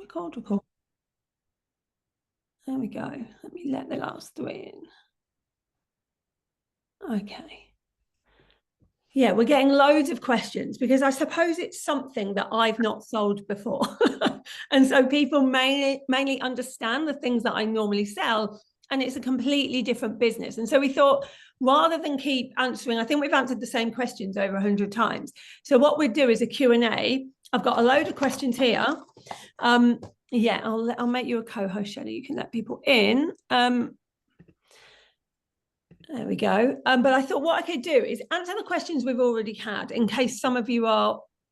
Record, record. There we go. Let me let the last three in. Okay. Yeah, we're getting loads of questions because I suppose it's something that I've not sold before. And so people mainly understand the things that I normally sell, and it's a completely different business. And so we thought, rather than keep answering, I think we've answered the same questions over 100 times. So what we'd do is a Q&A. I've got a load of questions here. Yeah, I'll make you a co-host, Shelley. You can let people in. There we go. But I thought what I could do is answer the questions we've already had in case some of you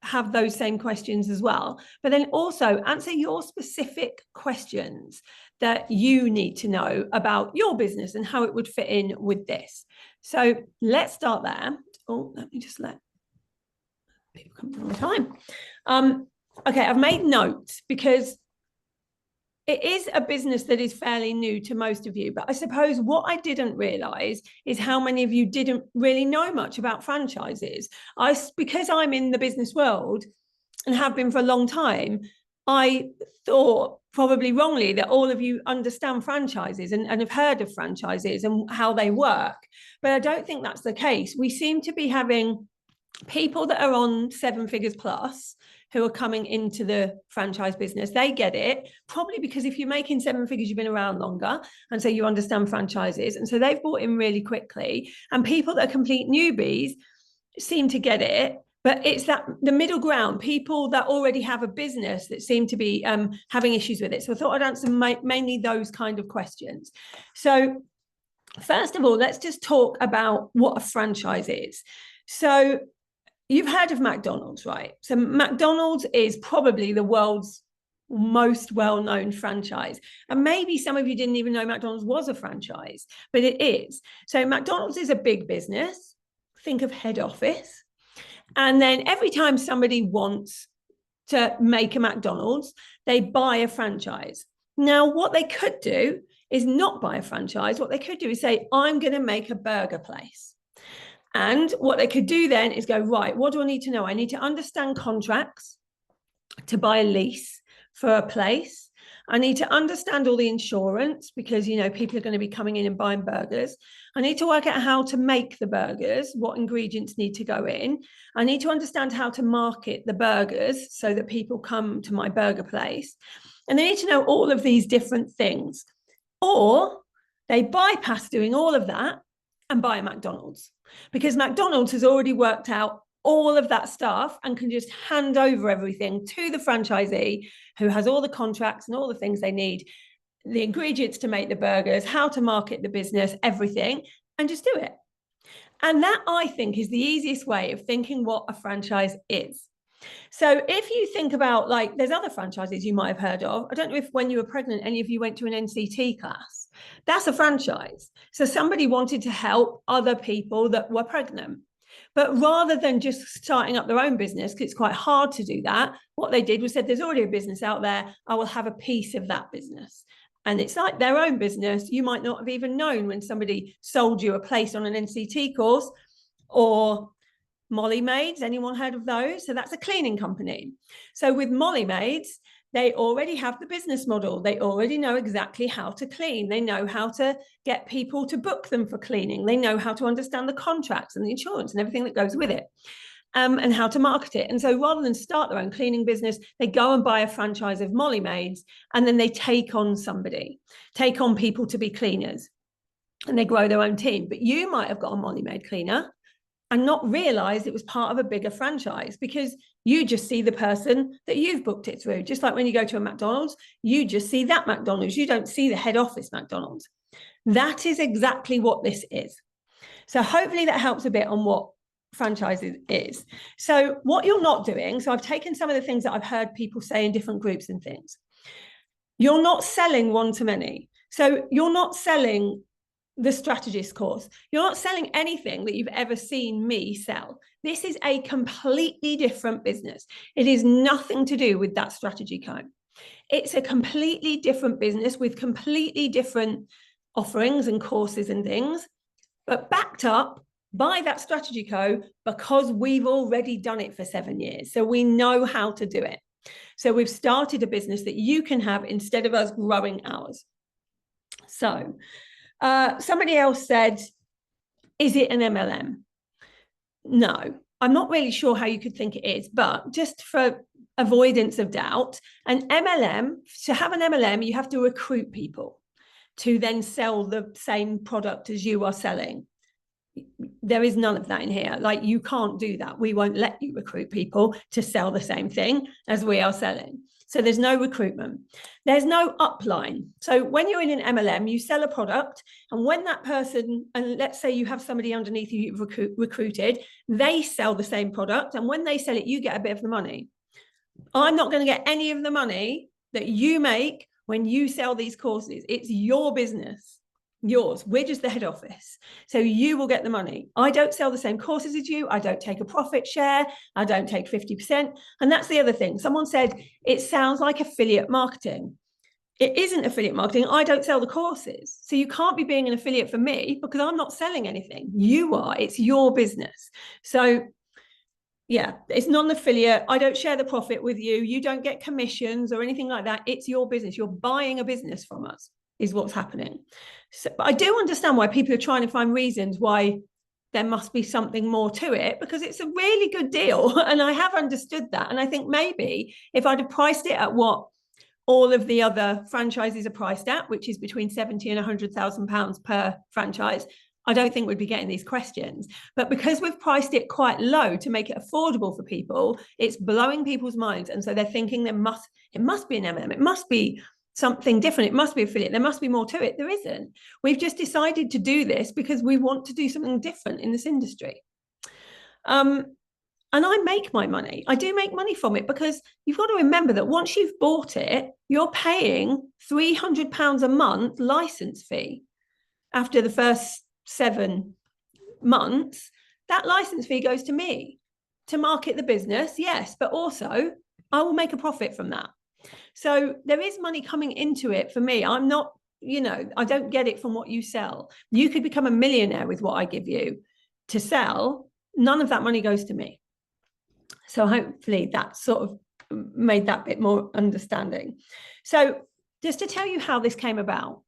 have those same questions as well. But then also answer your specific questions that you need to know about your business and how it would fit in with this. So let's start there. Oh, let me just let people come all the time. Okay, I've made notes because it is a business that is fairly new to most of you, but I suppose what I didn't realize is how many of you didn't really know much about franchises. Because I'm in the business world and have been for a long time, I thought probably wrongly that all of you understand franchises and have heard of franchises and how they work. But I don't think that's the case. We seem to be having people that are on 7 figures plus who are coming into the franchise business. They get it, probably because if you're making 7 figures, you've been around longer. And so you understand franchises. And so they've bought in really quickly. And people that are complete newbies seem to get it. But it's that the middle ground, people that already have a business that seem to be having issues with it. So I thought I'd answer mainly those kind of questions. So first of all, let's just talk about what a franchise is. So you've heard of McDonald's, right? So McDonald's is probably the world's most well-known franchise. And maybe some of you didn't even know McDonald's was a franchise, but it is. So McDonald's is a big business. Think of head office. And then every time somebody wants to make a McDonald's, they buy a franchise. Now, what they could do is not buy a franchise. What they could do is say, I'm going to make a burger place. And what they could do then is go, right, what do I need to know? I need to understand contracts to buy a lease for a place. I need to understand all the insurance because, you know, people are going to be coming in and buying burgers. I need to work out how to make the burgers, what ingredients need to go in. I need to understand how to market the burgers so that people come to my burger place. And they need to know all of these different things. Or they bypass doing all of that and buy a McDonald's, because McDonald's has already worked out all of that stuff and can just hand over everything to the franchisee who has all the contracts and all the things they need, the ingredients to make the burgers, how to market the business, everything, and just do it. And that, I think, is the easiest way of thinking what a franchise is. So if you think about, like, there's other franchises you might have heard of. I don't know if when you were pregnant, any of you went to an NCT class. That's a franchise. So somebody wanted to help other people that were pregnant. But rather than just starting up their own business, because it's quite hard to do that, what they did was said, there's already a business out there. I will have a piece of that business. And it's like their own business. You might not have even known when somebody sold you a place on an NCT course. Or Molly Maids, anyone heard of those? So that's a cleaning company. So with Molly Maids, they already have the business model. They already know exactly how to clean. They know how to get people to book them for cleaning. They know how to understand the contracts and the insurance and everything that goes with it, and how to market it. And so rather than start their own cleaning business, they go and buy a franchise of Molly Maids, and then they take on people to be cleaners, and they grow their own team. But you might have got a Molly Maid cleaner and not realized it was part of a bigger franchise, because you just see the person that you've booked it through. Just like when you go to a McDonald's, you just see that McDonald's. You don't see the head office McDonald's. That is exactly what this is. So hopefully that helps a bit on what franchises is. So what you're not doing, so I've taken some of the things that I've heard people say in different groups and things. You're not selling one-to-many. So you're not selling the strategist course. You're not selling anything that you've ever seen me sell. This is a completely different business. It is nothing to do with that strategy co. It's a completely different business with completely different offerings and courses and things, but backed up by that strategy co, because we've already done it for 7 years. So we know how to do it. So we've started a business that you can have instead of us growing ours. So somebody else said, is it an MLM? No, I'm not really sure how you could think it is, but just for avoidance of doubt, an MLM, to have an MLM, you have to recruit people to then sell the same product as you are selling. There is none of that in here. Like, you can't do that. We won't let you recruit people to sell the same thing as we are selling. So there's no recruitment. There's no upline. So when you're in an MLM, you sell a product, and when that person, and let's say you have somebody underneath you you've recruited, they sell the same product, and when they sell it, you get a bit of the money. I'm not going to get any of the money that you make when you sell these courses. It's your business, yours. We're just the head office. So you will get the money. I don't sell the same courses as you. I don't take a profit share. I don't take 50%. And that's the other thing. Someone said, it sounds like affiliate marketing. It isn't affiliate marketing. I don't sell the courses. So you can't be being an affiliate for me because I'm not selling anything. You are. It's your business. So yeah, it's non-affiliate. I don't share the profit with you. You don't get commissions or anything like that. It's your business. You're buying a business from us, is what's happening. So, but I do understand why people are trying to find reasons why there must be something more to it, because it's a really good deal. And I have understood that. And I think maybe if I'd have priced it at what all of the other franchises are priced at, which is between 70 and 100,000 pounds per franchise, I don't think we'd be getting these questions. But because we've priced it quite low to make it affordable for people, it's blowing people's minds. And so they're thinking it must be an MM. It must be something different. It must be affiliate. There must be more to it. There isn't. We've just decided to do this because we want to do something different in this industry. And I make my money. I do make money from it, because you've got to remember that once you've bought it, you're paying £300 a month license fee after the first 7 months. That license fee goes to me to market the business, yes, but also I will make a profit from that. So there is money coming into it for me. I'm not, I don't get it from what you sell. You could become a millionaire with what I give you to sell. None of that money goes to me. So hopefully that sort of made that bit more understanding. So just to tell you how this came about,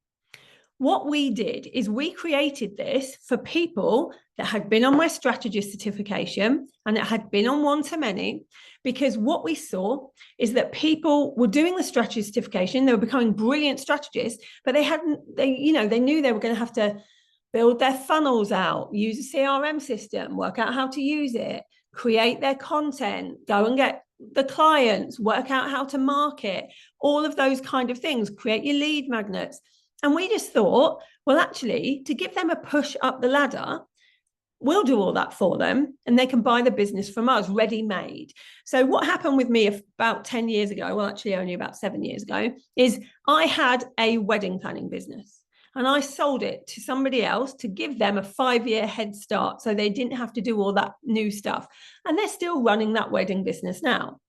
what we did is we created this for people that had been on my strategist certification and that had been on one-to-many, because what we saw is that people were doing the strategist certification, they were becoming brilliant strategists, but they knew they were going to have to build their funnels out, use a CRM system, work out how to use it, create their content, go and get the clients, work out how to market, all of those kind of things, create your lead magnets. And we just thought, well, actually, to give them a push up the ladder, we'll do all that for them and they can buy the business from us ready-made. So what happened with me about 10 years ago, well, actually only about 7 years ago, is I had a wedding planning business and I sold it to somebody else to give them a 5-year head start so they didn't have to do all that new stuff. And they're still running that wedding business now.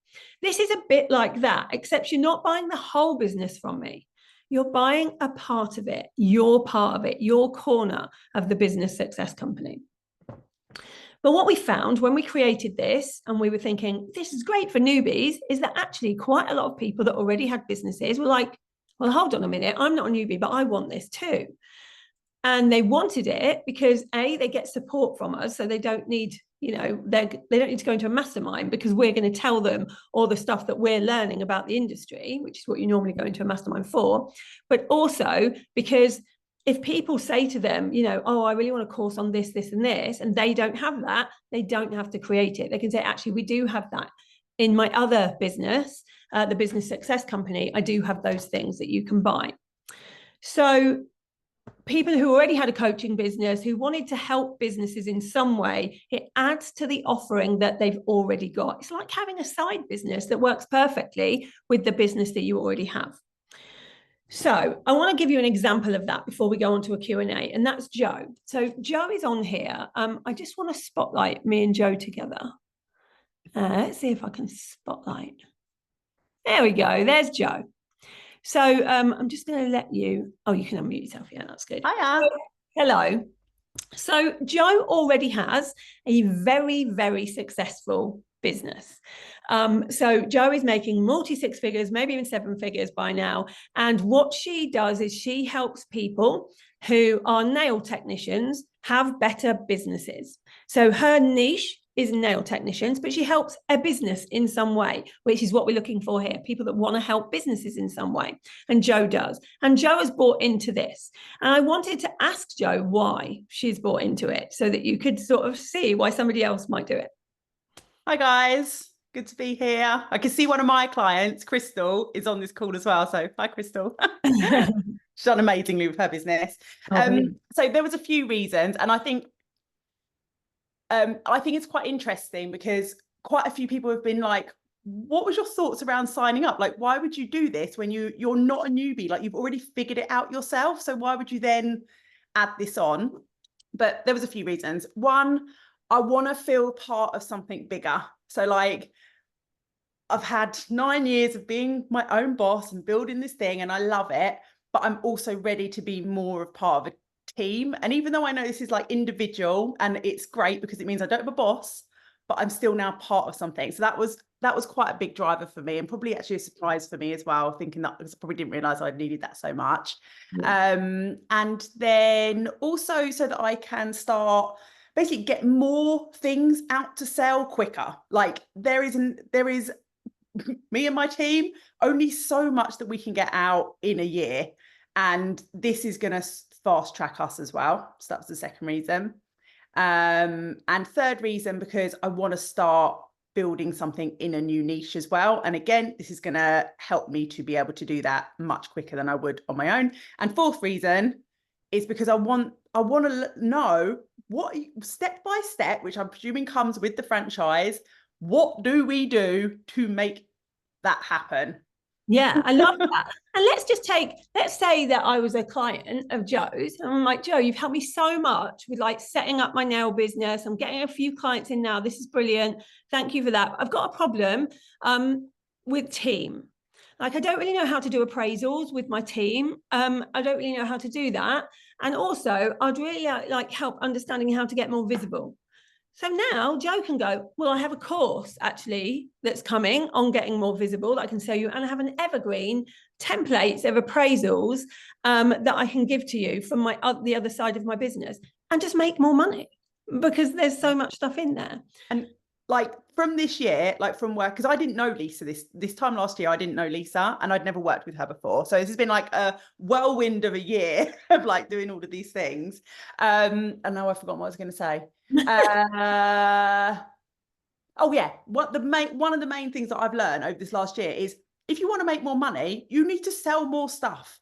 This is a bit like that, except you're not buying the whole business from me. You're buying a part of it, your part of it, your corner of the business success company. But what we found when we created this, and we were thinking, this is great for newbies, is that actually quite a lot of people that already had businesses were like, well, hold on a minute, I'm not a newbie, but I want this too. And they wanted it because A, they get support from us, so they don't need, they don't need to go into a mastermind, because we're going to tell them all the stuff that we're learning about the industry, which is what you normally go into a mastermind for. But also because if people say to them, oh, I really want a course on this, this, and this, and they don't have that, they don't have to create it. They can say, actually, we do have that in my other business, the Business Success Company. I do have those things that you can buy. So people who already had a coaching business, who wanted to help businesses in some way, it adds to the offering that they've already got. It's like having a side business that works perfectly with the business that you already have. So I want to give you an example of that before we go on to a Q&A, and that's Joe. So Joe is on here. I just want to spotlight me and Joe together. Let's see if I can spotlight. There we go. There's Joe. So I'm just going to let you, you can unmute yourself. Yeah, that's good. Hiya. Hello. So Joe already has a very, very successful business. So Jo is making multi-six figures, maybe even seven figures by now. And what she does is she helps people who are nail technicians have better businesses. So her niche is nail technicians, but she helps a business in some way, which is what we're looking for here, people that want to help businesses in some way. And Jo does. And Jo has bought into this. And I wanted to ask Jo why she's bought into it so that you could sort of see why somebody else might do it. Hi, guys. Good to be here. I can see one of my clients, Crystal, is on this call as well. So hi, Crystal. She's done amazingly with her business. So there was a few reasons. And I think it's quite interesting because quite a few people have been like, what was your thoughts around signing up? Like, why would you do this when you're not a newbie? Like, you've already figured it out yourself. So why would you then add this on? But there was a few reasons. One, I want to feel part of something bigger. So like, I've had 9 years of being my own boss and building this thing, and I love it, but I'm also ready to be more of part of a team. And even though I know this is like individual and it's great because it means I don't have a boss, but I'm still now part of something. So that was quite a big driver for me, and probably actually a surprise for me as well, thinking that because I probably didn't realize I needed that so much. Yeah. And then also so that I can start basically get more things out to sell quicker. Like there is me and my team, only so much that we can get out in a year. And this is going to fast track us as well. So that's the second reason. And third reason, because I want to start building something in a new niche as well. And again, this is going to help me to be able to do that much quicker than I would on my own. And fourth reason is because I want to know what step by step, which I'm presuming comes with the franchise, what do we do to make that happen? Yeah, I love that. And let's say that I was a client of Jo's and I'm like, Jo, you've helped me so much with like setting up my nail business. I'm getting a few clients in now. This is brilliant. Thank you for that. I've got a problem with team. Like, I don't really know how to do appraisals with my team. I don't really know how to do that. And also, I'd really like help understanding how to get more visible. So now Jo can go, well, I have a course actually that's coming on getting more visible that I can show you, and I have an evergreen templates of appraisals that I can give to you from the other side of my business, and just make more money because there's so much stuff in there. And like from this year, like from work, because I didn't know Lisa this time last year, I didn't know Lisa and I'd never worked with her before. So this has been like a whirlwind of a year of like doing all of these things. And now I've forgotten what I was going to say. Oh yeah, one of the main things that I've learned over this last year is if you want to make more money, you need to sell more stuff.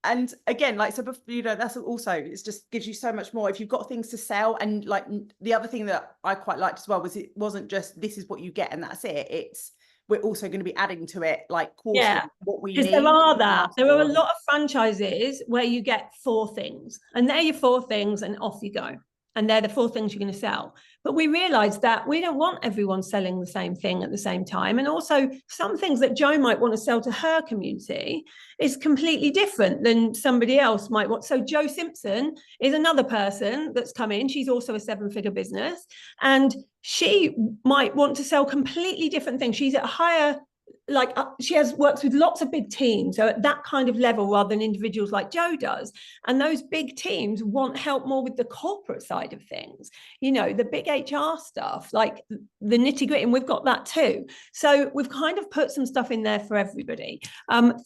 And again, like, so, you know, that's also, it just gives you so much more if you've got things to sell. And like the other thing that I quite liked as well was it wasn't just this is what you get and that's it. It's we're also going to be adding to it like what we need. There are a lot of franchises where you get 4 things and they're your 4 things and off you go. And they're the 4 things you're going to sell. But we realized that we don't want everyone selling the same thing at the same time. And also some things that Jo might want to sell to her community is completely different than somebody else might want. So Jo Simpson is another person that's come in. She's also a 7-figure business. And she might want to sell completely different things. She's at a higher, like she works with lots of big teams, so at that kind of level rather than individuals like Jo does. And those big teams want help more with the corporate side of things, you know, the big HR stuff, like the nitty gritty, and we've got that too. So we've kind of put some stuff in there for everybody.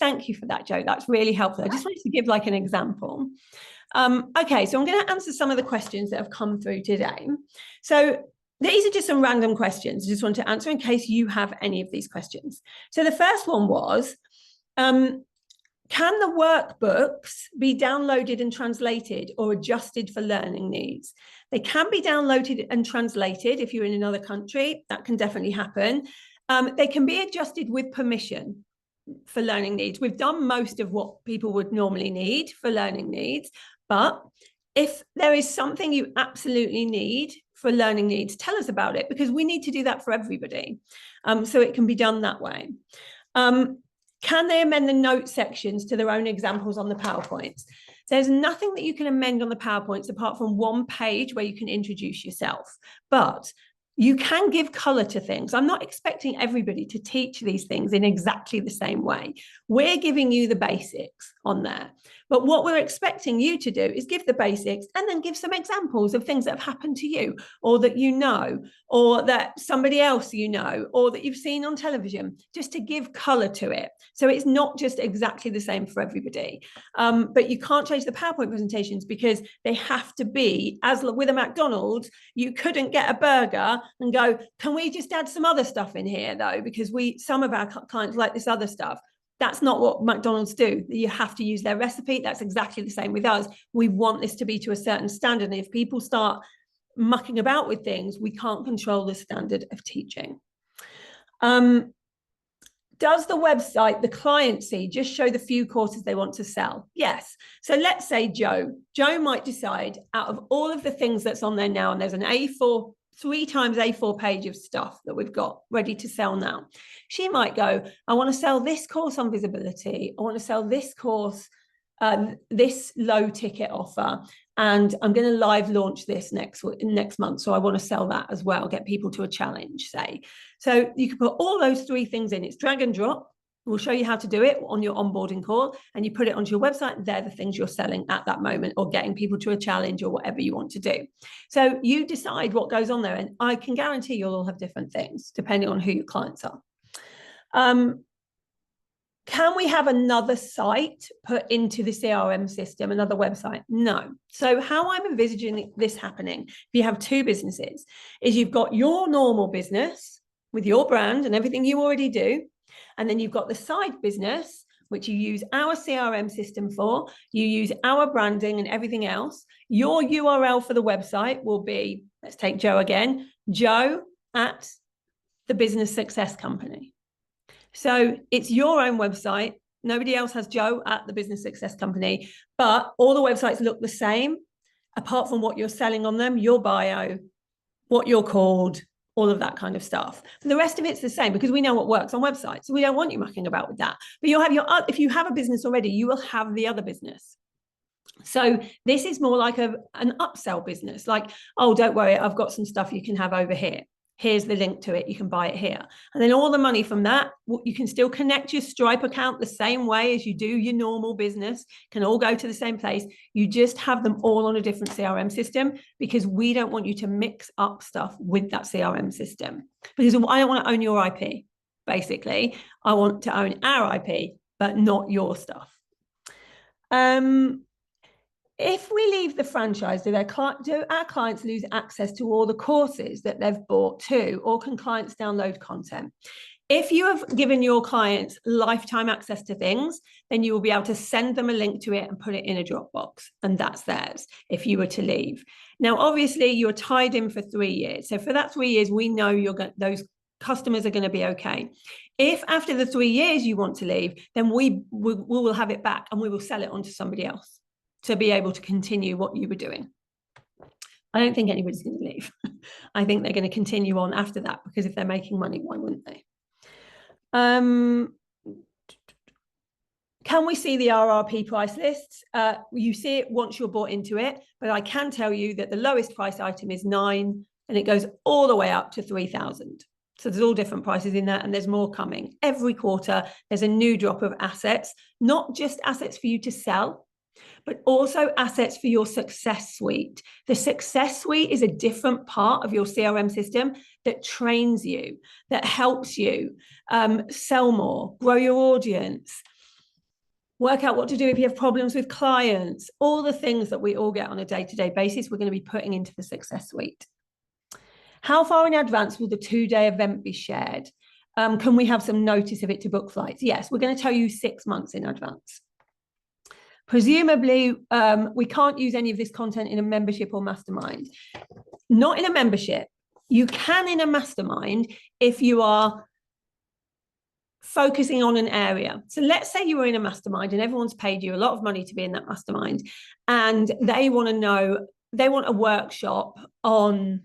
Thank you for that, Jo. That's really helpful. I just wanted to give like an example. Okay, so I'm going to answer some of the questions that have come through today. So these are just some random questions I just want to answer in case you have any of these questions. So the first one was, can the workbooks be downloaded and translated or adjusted for learning needs? They can be downloaded and translated if you're in another country. That can definitely happen. They can be adjusted with permission for learning needs. We've done most of what people would normally need for learning needs, but if there is something you absolutely need for learning needs, tell us about it, because we need to do that for everybody. So it can be done that way. Can they amend the note sections to their own examples on the PowerPoints? There's nothing that you can amend on the PowerPoints apart from one page where you can introduce yourself. But You can give color to things. I'm not expecting everybody to teach these things in exactly the same way. We're giving you the basics on there. But what we're expecting you to do is give the basics and then give some examples of things that have happened to you, or that you know, or that somebody else you know, or that you've seen on television, just to give color to it. So it's not just exactly the same for everybody. But you can't change the PowerPoint presentations because they have to be, as with a McDonald's, you couldn't get a burger and go, can we just add some other stuff in here though? Because some of our clients like this other stuff. That's not what McDonald's do. You have to use their recipe. That's exactly the same with us. We want this to be to a certain standard. And if people start mucking about with things, we can't control the standard of teaching. Does the website, the client see, just show the few courses they want to sell? Yes. So let's say Joe might decide, out of all of the things that's on there now, and there's an A4, 3 times A4 page of stuff that we've got ready to sell now. She might go, I want to sell this course on visibility. I want to sell this course, this low ticket offer, and I'm going to live launch this next month. So I want to sell that as well, get people to a challenge, say. So you can put all those 3 things in. It's drag and drop. We'll show you how to do it on your onboarding call, and you put it onto your website. They're the things you're selling at that moment, or getting people to a challenge, or whatever you want to do. So you decide what goes on there, and I can guarantee you'll all have different things depending on who your clients are. Can we have another site put into the CRM system, another website? No. So how I'm envisaging this happening, if you have 2 businesses, is you've got your normal business with your brand and everything you already do. And then you've got the side business, which you use our CRM system for. You use our branding and everything else. Your URL for the website will be, let's take Joe again, Joe at the Business Success Company. So it's your own website. Nobody else has Joe at the Business Success Company, but all the websites look the same, apart from what you're selling on them, your bio, what you're called, all of that kind of stuff. And the rest of it's the same, because we know what works on websites. So we don't want you mucking about with that. But you'll have if you have a business already, you will have the other business. So this is more like an upsell business. Like, oh, don't worry, I've got some stuff you can have over here. Here's the link to it. You can buy it here. And then all the money from that, you can still connect your Stripe account the same way as you do your normal business, can all go to the same place. You just have them all on a different CRM system, because we don't want you to mix up stuff with that CRM system. Because I don't want to own your IP, basically. I want to own our IP, but not your stuff. If we leave the franchise, do our clients lose access to all the courses that they've bought too, or can clients download content? If you have given your clients lifetime access to things, then you will be able to send them a link to it and put it in a Dropbox, and that's theirs if you were to leave. Now, obviously, you're tied in for 3 years. So for that 3 years, we know those customers are going to be okay. If after the 3 years you want to leave, then we will have it back and we will sell it on to somebody else to be able to continue what you were doing. I don't think anybody's going to leave. I think they're going to continue on after that, because if they're making money, why wouldn't they? Can we see the RRP price lists? You see it once you're bought into it, but I can tell you that the lowest price item is 9, and it goes all the way up to 3,000. So there's all different prices in there, and there's more coming. Every quarter, there's a new drop of assets, not just assets for you to sell, but also assets for your success suite. The success suite is a different part of your CRM system that trains you, that helps you sell more, grow your audience, work out what to do if you have problems with clients, all the things that we all get on a day-to-day basis, we're going to be putting into the success suite. How far in advance will the 2-day event be shared? Can we have some notice of it to book flights? Yes, we're going to tell you 6 months in advance. Presumably, we can't use any of this content in a membership or mastermind. Not in a membership. You can in a mastermind if you are focusing on an area. So let's say you were in a mastermind and everyone's paid you a lot of money to be in that mastermind, and they want a workshop on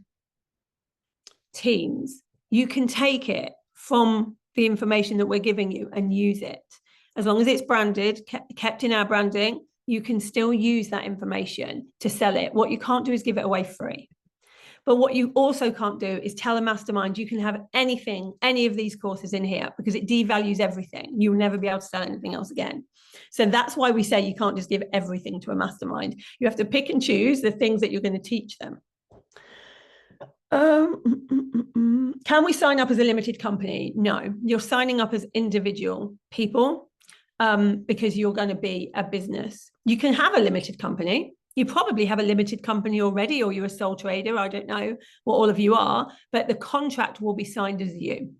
Teams. You can take it from the information that we're giving you and use it. As long as it's branded, kept in our branding, you can still use that information to sell it. What you can't do is give it away free. But what you also can't do is tell a mastermind you can have anything, any of these courses in here, because it devalues everything. You will never be able to sell anything else again. So that's why we say you can't just give everything to a mastermind. You have to pick and choose the things that you're going to teach them. Can we sign up as a limited company? No, you're signing up as individual people because you're going to be a business. You can have a limited company. You probably have a limited company already, or you're a sole trader. I don't know what all of you are, but the contract will be signed as you.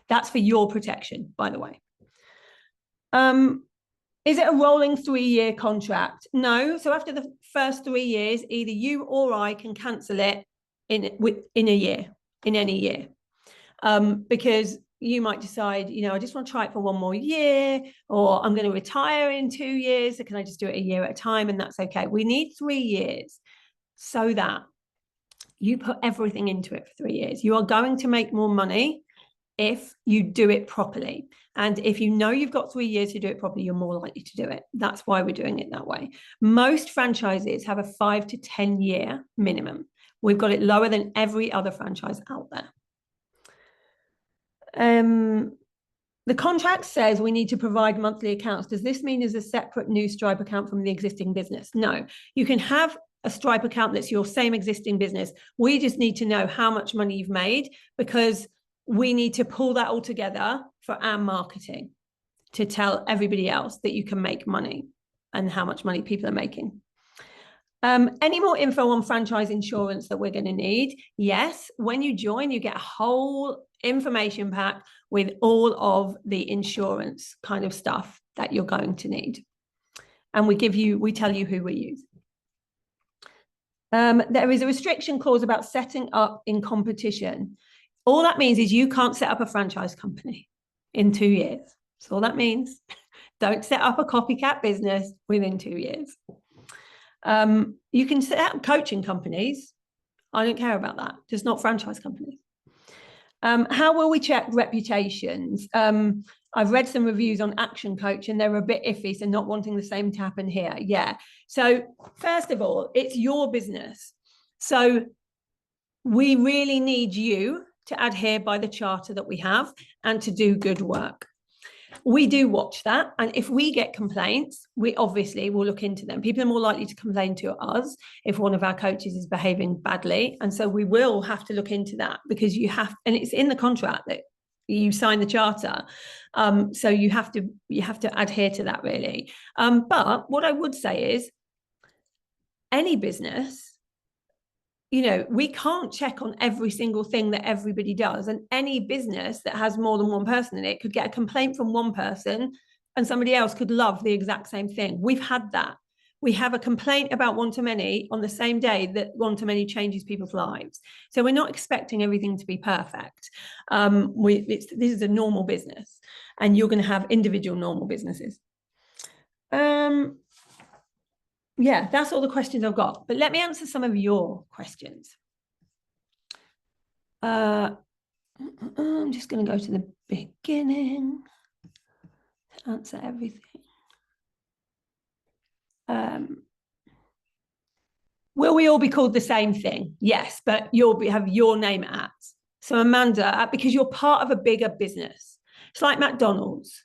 That's for your protection, by the way. Is it a rolling 3-year contract? No. So after the first 3 years, either you or I can cancel it in a year, in any year, because you might decide, you know, I just want to try it for 1 more year, or I'm going to retire in 2 years. So can I just do it a year at a time? And that's okay. We need 3 years so that you put everything into it for 3 years. You are going to make more money if you do it properly. And if you know you've got 3 years to do it properly, you're more likely to do it. That's why we're doing it that way. Most franchises have a 5 to 10 year minimum. We've got it lower than every other franchise out there. The contract says we need to provide monthly accounts. Does this mean there's a separate new Stripe account from the existing business? No, you can have a Stripe account that's your same existing business. We just need to know how much money you've made, because we need to pull that all together for our marketing to tell everybody else that you can make money and how much money people are making. Any more info on franchise insurance that we're going to need? Yes. When you join, you get a whole information pack with all of the insurance kind of stuff that you're going to need. And we tell you who we use. There is a restriction clause about setting up in competition. All that means is you can't set up a franchise company in 2 years. That's all that means. Don't set up a copycat business within 2 years. You can set up coaching companies. I don't care about that, just not franchise companies. How will we check reputations? I've read some reviews on Action Coach and they're a bit iffy, so not wanting the same to happen here. Yeah. So first of all, it's your business. So we really need you to adhere by the charter that we have and to do good work. We do watch that. And if we get complaints, we obviously will look into them. People are more likely to complain to us if one of our coaches is behaving badly. And so we will have to look into that, because you have, and it's in the contract that you sign the charter. So you have to adhere to that, really. But what I would say is any business, you know, we can't check on every single thing that everybody does. And any business that has more than one person in it could get a complaint from one person and somebody else could love the exact same thing. We've had that. We have a complaint about one-to-many on the same day that one-to-many changes people's lives. So we're not expecting everything to be perfect. This is a normal business, and you're going to have individual normal businesses. Yeah, that's all the questions I've got. But let me answer some of your questions. I'm just going to go to the beginning to answer everything. Will we all be called the same thing? Yes, but you'll have your name at. So Amanda, because you're part of a bigger business. It's like McDonald's.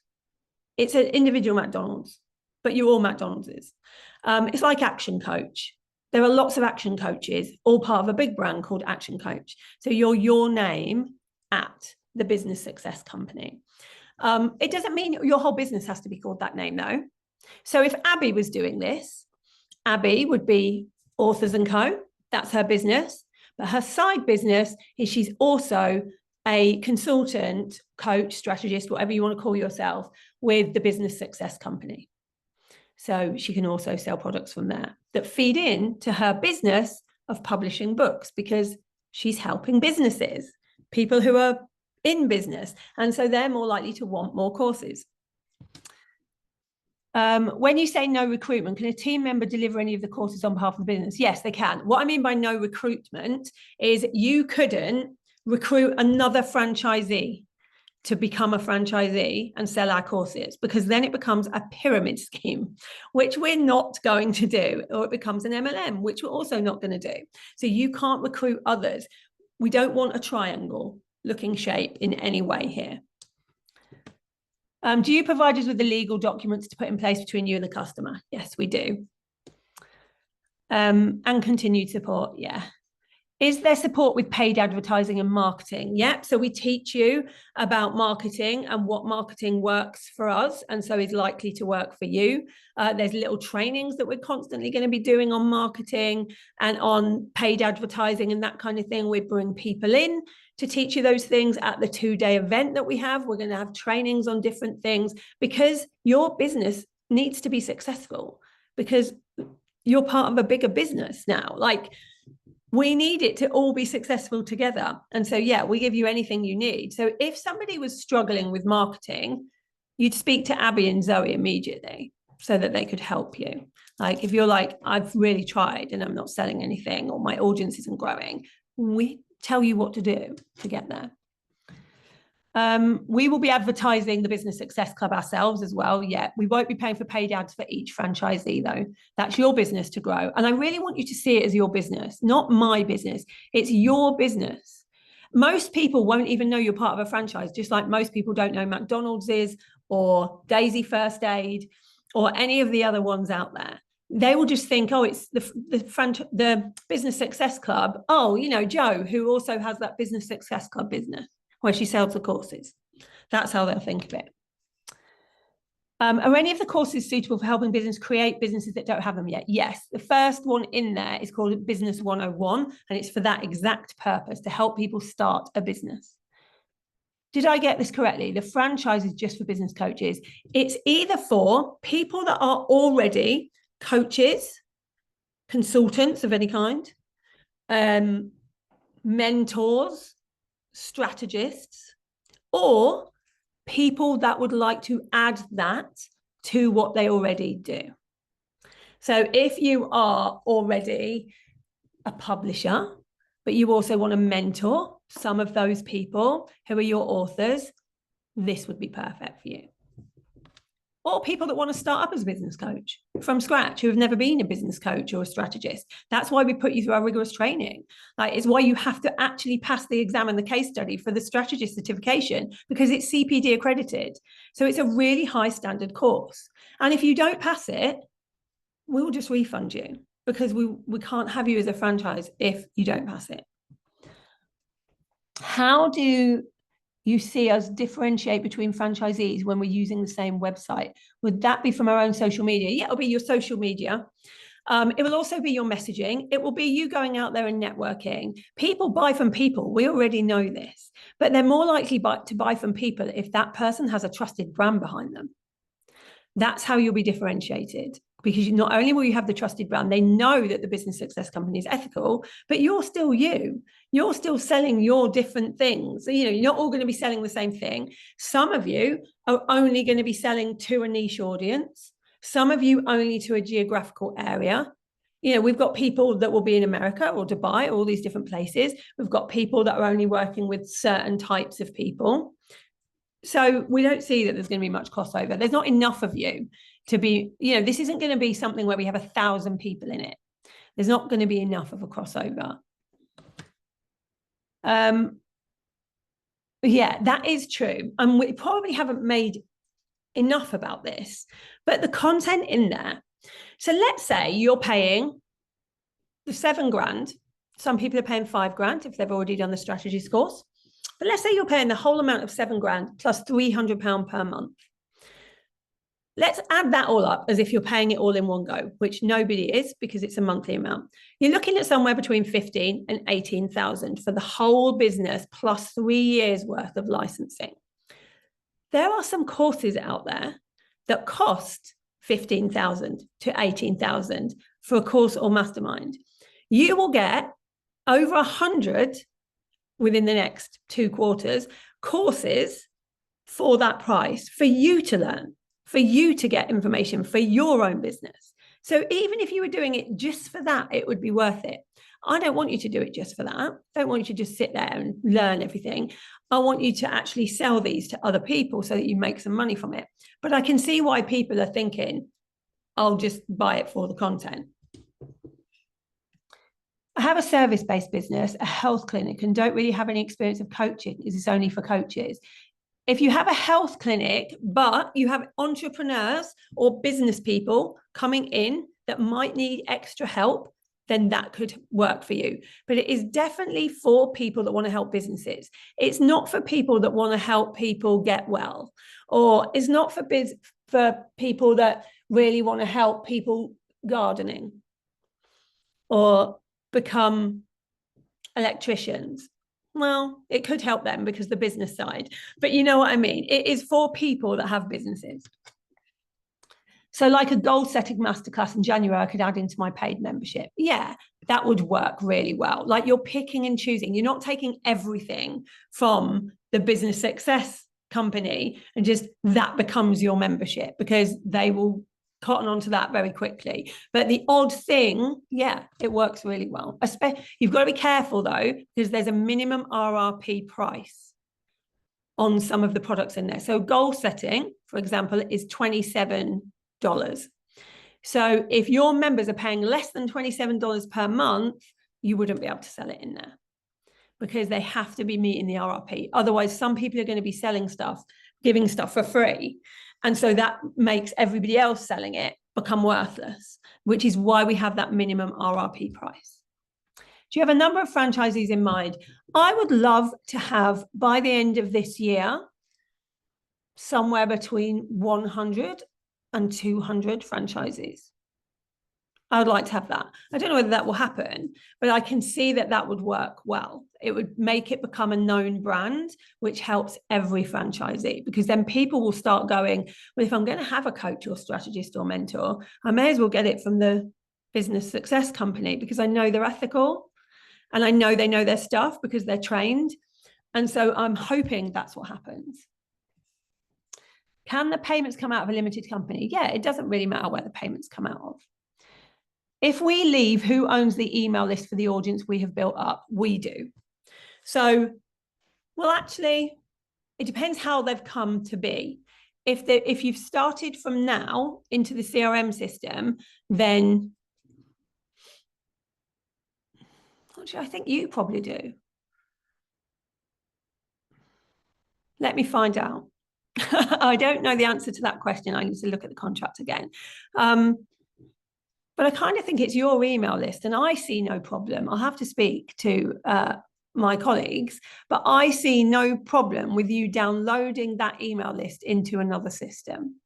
It's an individual McDonald's, but you're all McDonald's. It's like Action Coach. There are lots of action coaches, all part of a big brand called Action Coach. So you're your name at the business success company. It doesn't mean your whole business has to be called that name, though. So if Abby was doing this, Abby would be Authors & Co. That's her business. But her side business is she's also a consultant, coach, strategist, whatever you want to call yourself, with the business success company. So she can also sell products from there that feed into her business of publishing books, because she's helping businesses, people who are in business. And so they're more likely to want more courses. When you say no recruitment, can a team member deliver any of the courses on behalf of the business? Yes, they can. What I mean by no recruitment is you couldn't recruit another franchisee to become a franchisee and sell our courses, because then it becomes a pyramid scheme, which we're not going to do, or it becomes an MLM, which we're also not going to do. So you can't recruit others. We don't want a triangle looking shape in any way here. Do you provide us with the legal documents to put in place between you and the customer? Yes, we do. And continued support, yeah. Is there support with paid advertising and marketing? Yep. So we teach you about marketing and what marketing works for us, and so is likely to work for you. There's little trainings that we're constantly going to be doing on marketing and on paid advertising and that kind of thing. We bring people in to teach you those things at the 2-day event that we have. We're going to have trainings on different things, because your business needs to be successful, because you're part of a bigger business now. Like, we need it to all be successful together. And so, yeah, we give you anything you need. So if somebody was struggling with marketing, you'd speak to Abby and Zoe immediately so that they could help you. Like, if you're like, I've really tried and I'm not selling anything, or my audience isn't growing, we tell you what to do to get there. We will be advertising the Business Success Club ourselves as well. Yeah, we won't be paying for paid ads for each franchisee though. That's your business to grow. And I really want you to see it as your business, not my business. It's your business. Most people won't even know you're part of a franchise, just like most people don't know McDonald's is, or Daisy First Aid, or any of the other ones out there. They will just think, oh, it's the Business Success Club. Oh, you know, Joe, who also has that Business Success Club business where she sells the courses. That's how they'll think of it. Are any of the courses suitable for helping business create businesses that don't have them yet? Yes. The first one in there is called Business 101, and it's for that exact purpose, to help people start a business. Did I get this correctly? The franchise is just for business coaches. It's either for people that are already coaches, consultants of any kind, mentors, strategists, or people that would like to add that to what they already do. So if you are already a publisher, but you also want to mentor some of those people who are your authors, this would be perfect for you. Or people that want to start up as a business coach from scratch, who have never been a business coach or a strategist. That's why we put you through our rigorous training. Like, it's why you have to actually pass the exam and the case study for the strategist certification, because it's CPD accredited. So it's a really high standard course. And if you don't pass it, we will just refund you, because we can't have you as a franchise if you don't pass it. How do you see us differentiate between franchisees when we're using the same website? Would that be from our own social media? Yeah, it'll be your social media. It will also be your messaging. It will be you going out there and networking. People buy from people. We already know this, but they're more likely to buy from people if that person has a trusted brand behind them. That's how you'll be differentiated, because not only will you have the trusted brand, they know that the Business Success Company is ethical, but you're still you. You're still selling your different things. You know, you're not all going to be selling the same thing. Some of you are only going to be selling to a niche audience. Some of you only to a geographical area. You know, we've got people that will be in America or Dubai, all these different places. We've got people that are only working with certain types of people. So we don't see that there's going to be much crossover. There's not enough of you to be, you know, this isn't going to be something where we have 1,000 people in it. There's not going to be enough of a crossover. Yeah, that is true. And we probably haven't made enough about this, but the content in there. So let's say you're paying the 7 grand. Some people are paying 5 grand if they've already done the strategy course. But let's say you're paying the whole amount of 7 grand plus £300 per month. Let's add that all up as if you're paying it all in one go, which nobody is, because it's a monthly amount. You're looking at somewhere between 15 and 18,000 for the whole business, plus 3 years worth of licensing. There are some courses out there that cost 15,000 to 18,000 for a course or mastermind. You will get over 100 within the next 2 quarters courses for that price, for you to learn, for you to get information for your own business. So even if you were doing it just for that, it would be worth it. I don't want you to do it just for that. I don't want you to just sit there and learn everything. I want you to actually sell these to other people so that you make some money from it. But I can see why people are thinking, I'll just buy it for the content. I have a service-based business, a health clinic, and don't really have any experience of coaching. Is this only for coaches? If you have a health clinic, but you have entrepreneurs or business people coming in that might need extra help, then that could work for you. But it is definitely for people that want to help businesses. It's not for people that want to help people get well, or it's not for people that really want to help people gardening or become electricians. Well, it could help them because the business side, but you know what I mean? It is for people that have businesses. So like a goal setting masterclass in January, I could add into my paid membership. Yeah, that would work really well. Like you're picking and choosing. You're not taking everything from the business success company and just that becomes your membership, because they will cotton onto that very quickly. But the odd thing, yeah, it works really well. You've got to be careful though, because there's a minimum RRP price on some of the products in there. So goal setting, for example, is $27. So if your members are paying less than $27 per month, you wouldn't be able to sell it in there because they have to be meeting the RRP. Otherwise, some people are going to be selling stuff, giving stuff for free. And so that makes everybody else selling it become worthless, which is why we have that minimum RRP price. Do you have a number of franchisees in mind? I would love to have, by the end of this year, somewhere between 100 and 200 franchisees. I would like to have that. I don't know whether that will happen, but I can see that that would work well. It would make it become a known brand, which helps every franchisee, because then people will start going, well, if I'm going to have a coach or strategist or mentor, I may as well get it from the business success company because I know they're ethical and I know they know their stuff because they're trained. And so I'm hoping that's what happens. Can the payments come out of a limited company? Yeah, it doesn't really matter where the payments come out of. If we leave, who owns the email list for the audience we have built up? We do. So, well, actually, it depends how they've come to be. If you've started from now into the CRM system, then actually, I think you probably do. Let me find out. I don't know the answer to that question. I need to look at the contract again. But I kind of think it's your email list and I see no problem. I'll have to speak to my colleagues, but I see no problem with you downloading that email list into another system,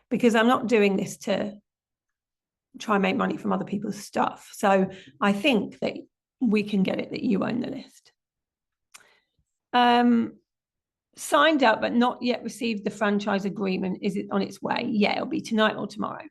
because I'm not doing this to try and make money from other people's stuff. So I think that we can get it that you own the list. Signed up but not yet received the franchise agreement. Is it on its way? Yeah, it'll be tonight or tomorrow.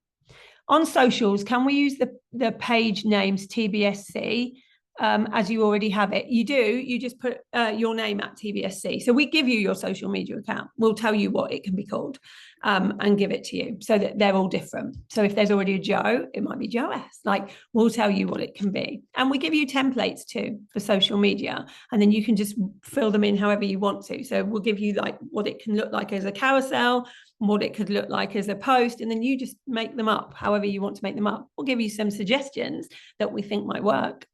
On socials, can we use the page names TBSC as you already have it? You do, you just put your name at TBSC. So we give you your social media account. We'll tell you what it can be called and give it to you so that they're all different. So if there's already a Joe, it might be Joe S. Like, we'll tell you what it can be. And we give you templates too for social media. And then you can just fill them in however you want to. So we'll give you like what it can look like as a carousel, what it could look like as a post, and then you just make them up however you want to make them up. We'll give you some suggestions that we think might work.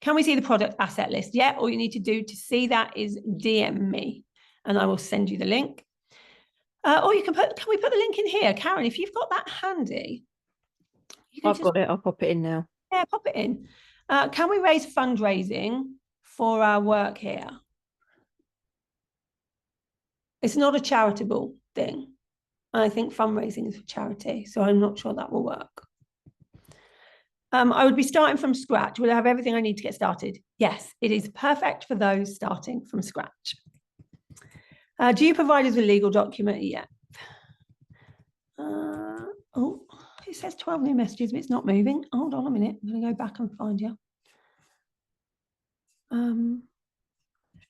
Can we see the product asset list? Yeah, all you need to do to see that is DM me and I will send you the link. Or you can we put the link in here? Karen, if you've got that handy. I've got it, I'll pop it in now. Yeah, pop it in. Can we raise fundraising for our work here? It's not a charitable thing. I think fundraising is for charity, so I'm not sure that will work. I would be starting from scratch. Will I have everything I need to get started? Yes, it is perfect for those starting from scratch. Do you provide us with a legal document? Yeah. Oh, it says 12 new messages, but it's not moving. Hold on a minute. I'm going to go back and find you.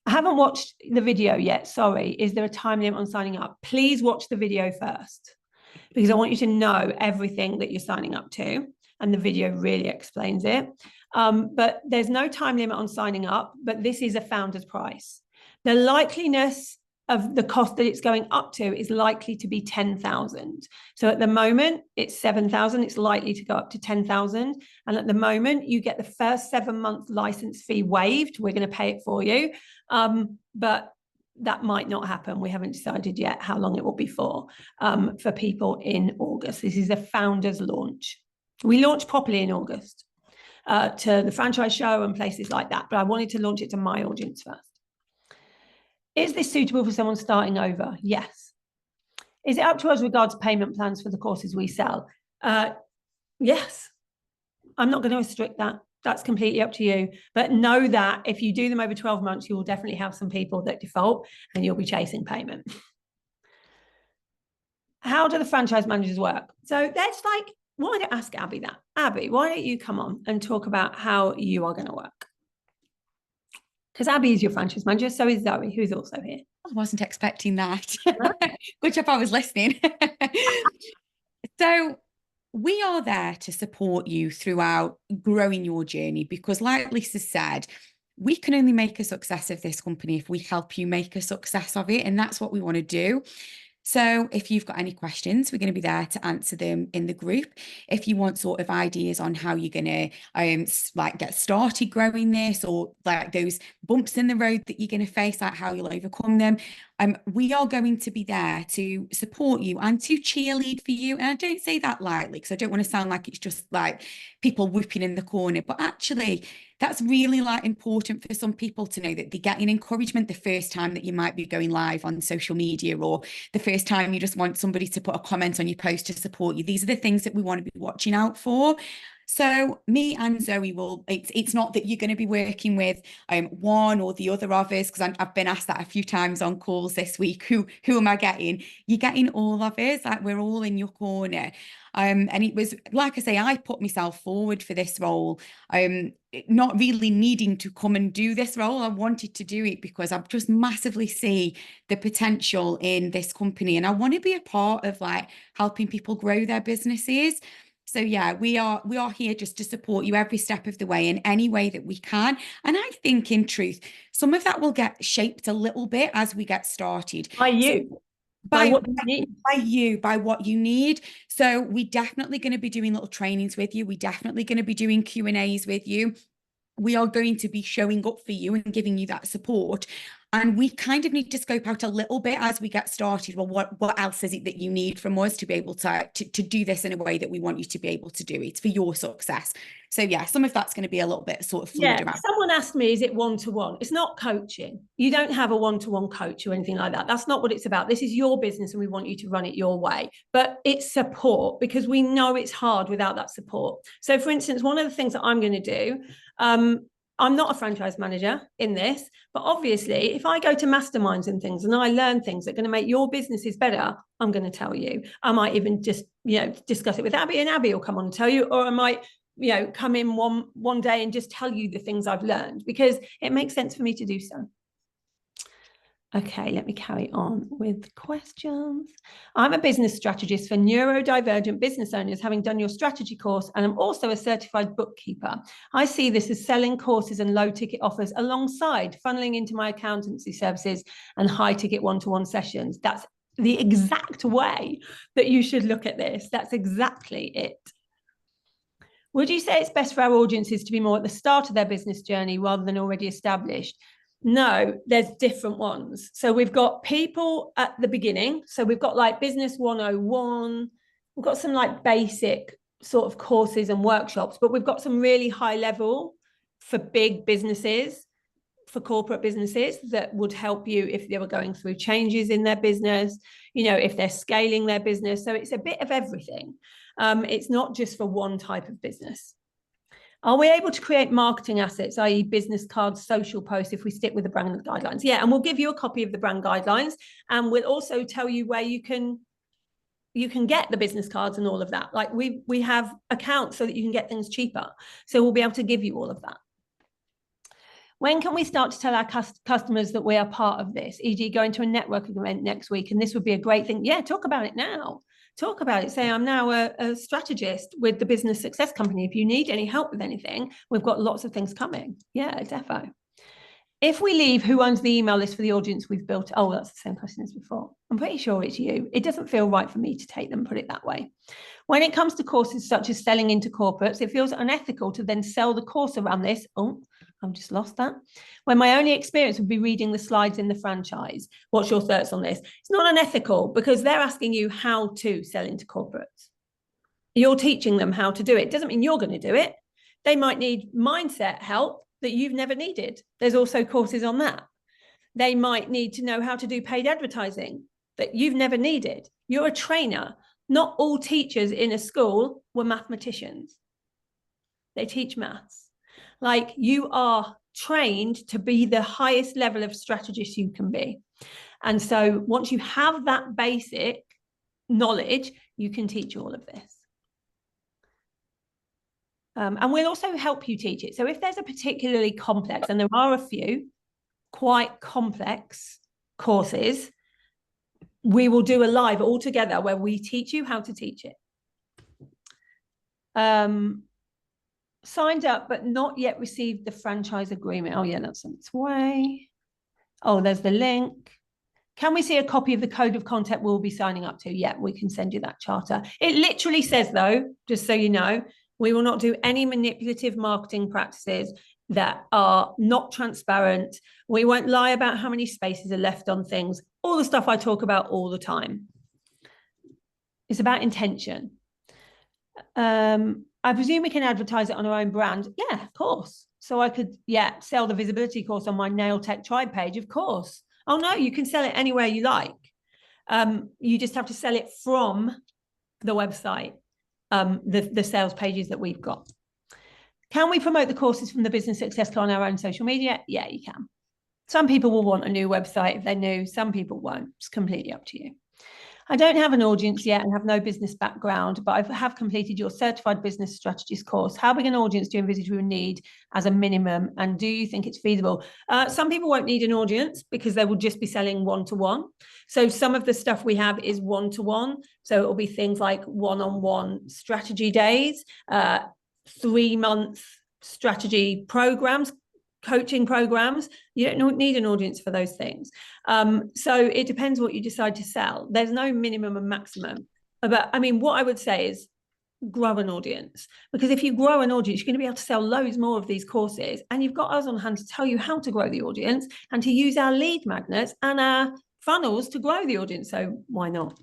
I haven't watched the video yet. Sorry. Is there a time limit on signing up? Please watch the video first, because I want you to know everything that you're signing up to. And the video really explains it. But there's no time limit on signing up, but this is a founder's price. The likeliness of the cost that it's going up to is likely to be 10,000. So at the moment it's 7,000, it's likely to go up to 10,000. And at the moment you get the first 7-month license fee waived. We're going to pay it for you. But that might not happen. We haven't decided yet how long it will be for people in August. This is a founders launch. We launched properly in August to the franchise show and places like that, but I wanted to launch it to my audience first. Is this suitable for someone starting over? Yes. Is it up to us regards payment plans for the courses we sell? Yes. I'm not going to restrict that. That's completely up to you. But know that if you do them over 12 months, you will definitely have some people that default and you'll be chasing payment. How do the franchise managers work? So that's like, why don't I ask Abby that? Abby, why don't you come on and talk about how you are going to work? Because Abby is your franchise manager, so is Zoe, who's also here. I wasn't expecting that. Good job I was listening. So we are there to support you throughout growing your journey, because like Lisa said, we can only make a success of this company if we help you make a success of it. And that's what we want to do. So if you've got any questions, we're going to be there to answer them in the group. If you want sort of ideas on how you're going to like get started growing this, or like those bumps in the road that you're going to face, like how you'll overcome them, we are going to be there to support you and to cheerlead for you. And I don't say that lightly because I don't want to sound like it's just like people whooping in the corner, but actually that's really like important for some people to know, that they're getting encouragement the first time that you might be going live on social media, or the first time you just want somebody to put a comment on your post to support you. These are the things that we want to be watching out for. So me and Zoe will, it's not that you're going to be working with one or the other of us, because I've been asked that a few times on calls this week. Who am I getting? You're getting all of us, like we're all in your corner. And it was, like I say, I put myself forward for this role, not really needing to come and do this role. I wanted to do it because I just massively see the potential in this company. And I want to be a part of like helping people grow their businesses. So yeah, we are here just to support you every step of the way in any way that we can. And I think in truth, some of that will get shaped a little bit as we get started. By you. So, by what you need. by what you need. So we're definitely going to be doing little trainings with you. We're definitely going to be doing Q&As with you. We are going to be showing up for you and giving you that support. And we kind of need to scope out a little bit as we get started. Well, what else is it that you need from us to be able to do this in a way that we want you to be able to do it for your success? So yeah, some of that's going to be a little bit sort of fluid around. Someone asked me, is it one-to-one? It's not coaching. You don't have a one-to-one coach or anything like that. That's not what it's about. This is your business and we want you to run it your way. But it's support, because we know it's hard without that support. So for instance, one of the things that I'm going to do, I'm not a franchise manager in this, but obviously if I go to masterminds and things and I learn things that are going to make your businesses better, I'm going to tell you. I might even just, discuss it with Abby, and Abby will come on and tell you, or I might, come in one day and just tell you the things I've learned, because it makes sense for me to do so. Okay, let me carry on with questions. I'm a business strategist for neurodivergent business owners, having done your strategy course, and I'm also a certified bookkeeper. I see this as selling courses and low ticket offers alongside funneling into my accountancy services and high ticket one-to-one sessions. That's the exact way that you should look at this. That's exactly it. Would you say it's best for our audiences to be more at the start of their business journey rather than already established? No, there's different ones. So we've got people at the beginning. So we've got like Business 101. We've got some like basic sort of courses and workshops, but we've got some really high level for big businesses, for corporate businesses, that would help you if they were going through changes in their business, if they're scaling their business. So it's a bit of everything. It's not just for one type of business. Are we able to create marketing assets, i.e. business cards, social posts, if we stick with the brand guidelines? Yeah, and we'll give you a copy of the brand guidelines, and we'll also tell you where you can get the business cards and all of that. Like we have accounts so that you can get things cheaper. So we'll be able to give you all of that. When can we start to tell our customers that we are part of this, e.g. going to a networking event next week? And this would be a great thing. Yeah, talk about it now. Talk about it. Say, I'm now a strategist with the Business Success Company. If you need any help with anything, we've got lots of things coming. Yeah, defo. If we leave who owns the email list for the audience we've built, oh, that's the same question as before. I'm pretty sure it's you. It doesn't feel right for me to take them, put it that way. When it comes to courses such as selling into corporates, it feels unethical to then sell the course around this. Oh, I've just lost that. When my only experience would be reading the slides in the franchise. What's your thoughts on this? It's not unethical because they're asking you how to sell into corporates. You're teaching them how to do it. Doesn't mean you're going to do it. They might need mindset help that you've never needed. There's also courses on that. They might need to know how to do paid advertising that you've never needed. You're a trainer. Not all teachers in a school were mathematicians. They teach maths. Like, you are trained to be the highest level of strategist you can be. And so once you have that basic knowledge, you can teach all of this. And we'll also help you teach it. So if there's a particularly complex, and there are a few quite complex courses, we will do a live all together where we teach you how to teach it. Signed up, but not yet received the franchise agreement. Oh yeah, that's on its way. Oh, there's the link. Can we see a copy of the code of conduct we'll be signing up to? Yeah, we can send you that charter. It literally says, though, just so you know, we will not do any manipulative marketing practices that are not transparent. We won't lie about how many spaces are left on things, all the stuff I talk about all the time. It's about intention. I presume we can advertise it on our own brand. Yeah, of course. So I could, sell the visibility course on my Nail Tech Tribe page, of course. Oh no, you can sell it anywhere you like. You just have to sell it from the website, the sales pages that we've got. Can we promote the courses from the Business Success Club on our own social media? Yeah, you can. Some people will want a new website if they're new. Some people won't. It's completely up to you. I don't have an audience yet and have no business background, but I have completed your Certified Business Strategist course. How big an audience do you envisage we would need as a minimum? And do you think it's feasible? Some people won't need an audience because they will just be selling one-to-one. So some of the stuff we have is one-to-one. So it will be things like one-on-one strategy days, 3-month strategy programs, coaching programs. You don't need an audience for those things. So it depends what you decide to sell. There's no minimum and maximum. But I mean, what I would say is grow an audience, because if you grow an audience, you're going to be able to sell loads more of these courses. And you've got us on hand to tell you how to grow the audience and to use our lead magnets and our funnels to grow the audience. So why not?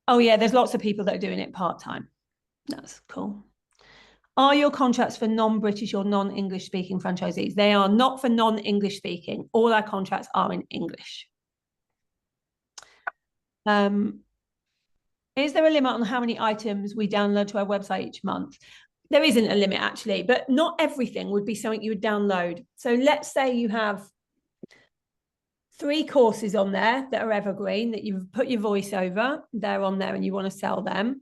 Oh yeah, there's lots of people that are doing it part-time. That's cool. Are your contracts for non-British or non-English speaking franchisees? They are not for non-English speaking. All our contracts are in English. Is there a limit on how many items we download to our website each month? There isn't a limit actually, but not everything would be something you would download. So let's say you have 3 courses on there that are evergreen, that you've put your voice over, they're on there and you want to sell them.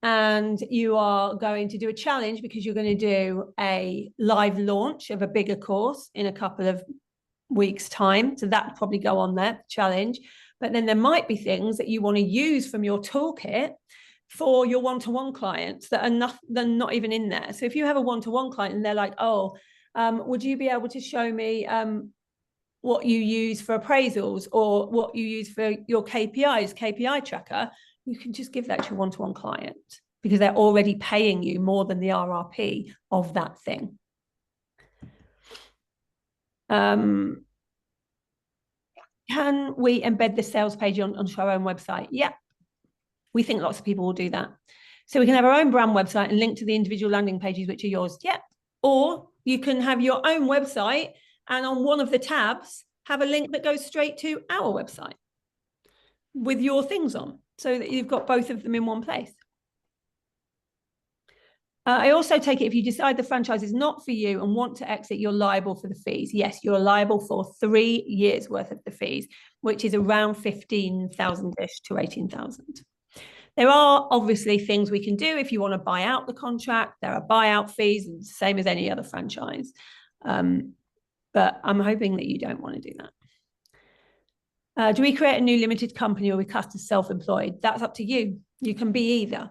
And you are going to do a challenge because you're going to do a live launch of a bigger course in a couple of weeks' time. So that would probably go on there, challenge. But then there might be things that you want to use from your toolkit for your one-to-one clients that are they're not even in there. So if you have a one-to-one client and they're like, oh, would you be able to show me what you use for appraisals or what you use for your KPIs, KPI tracker? You can just give that to your one-to-one client because they're already paying you more than the RRP of that thing. Can we embed the sales page onto our own website? Yeah, we think lots of people will do that. So we can have our own brand website and link to the individual landing pages, which are yours. Yeah, or you can have your own website and on one of the tabs, have a link that goes straight to our website with your things on, so that you've got both of them in one place. I also take it if you decide the franchise is not for you and want to exit, you're liable for the fees. Yes, you're liable for 3 years worth of the fees, which is around 15,000-ish to 18,000. There are obviously things we can do if you want to buy out the contract. There are buyout fees, and same as any other franchise. But I'm hoping that you don't want to do that. Do we create a new limited company or we cast as self-employed? That's up to you. You can be either.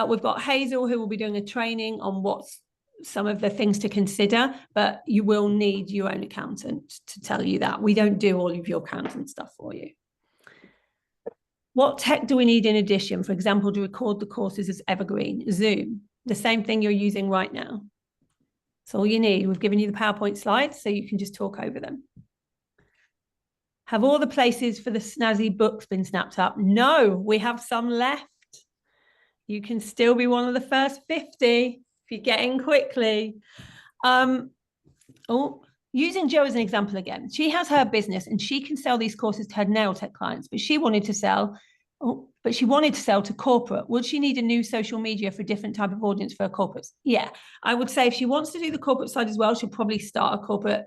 We've got Hazel, who will be doing a training on what's some of the things to consider, but you will need your own accountant to tell you that. We don't do all of your accountant stuff for you. What tech do we need in addition, for example, to record the courses as evergreen? Zoom, the same thing you're using right now. That's all you need. We've given you the PowerPoint slides so you can just talk over them. Have all the places for the snazzy books been snapped up? No, we have some left. You can still be one of the first 50 if you get in quickly. Using Jo as an example again, she has her business and she can sell these courses to her nail tech clients, but she wanted to sell to corporate. Would she need a new social media for a different type of audience for her corporates? Yeah, I would say if she wants to do the corporate side as well, she'll probably start a corporate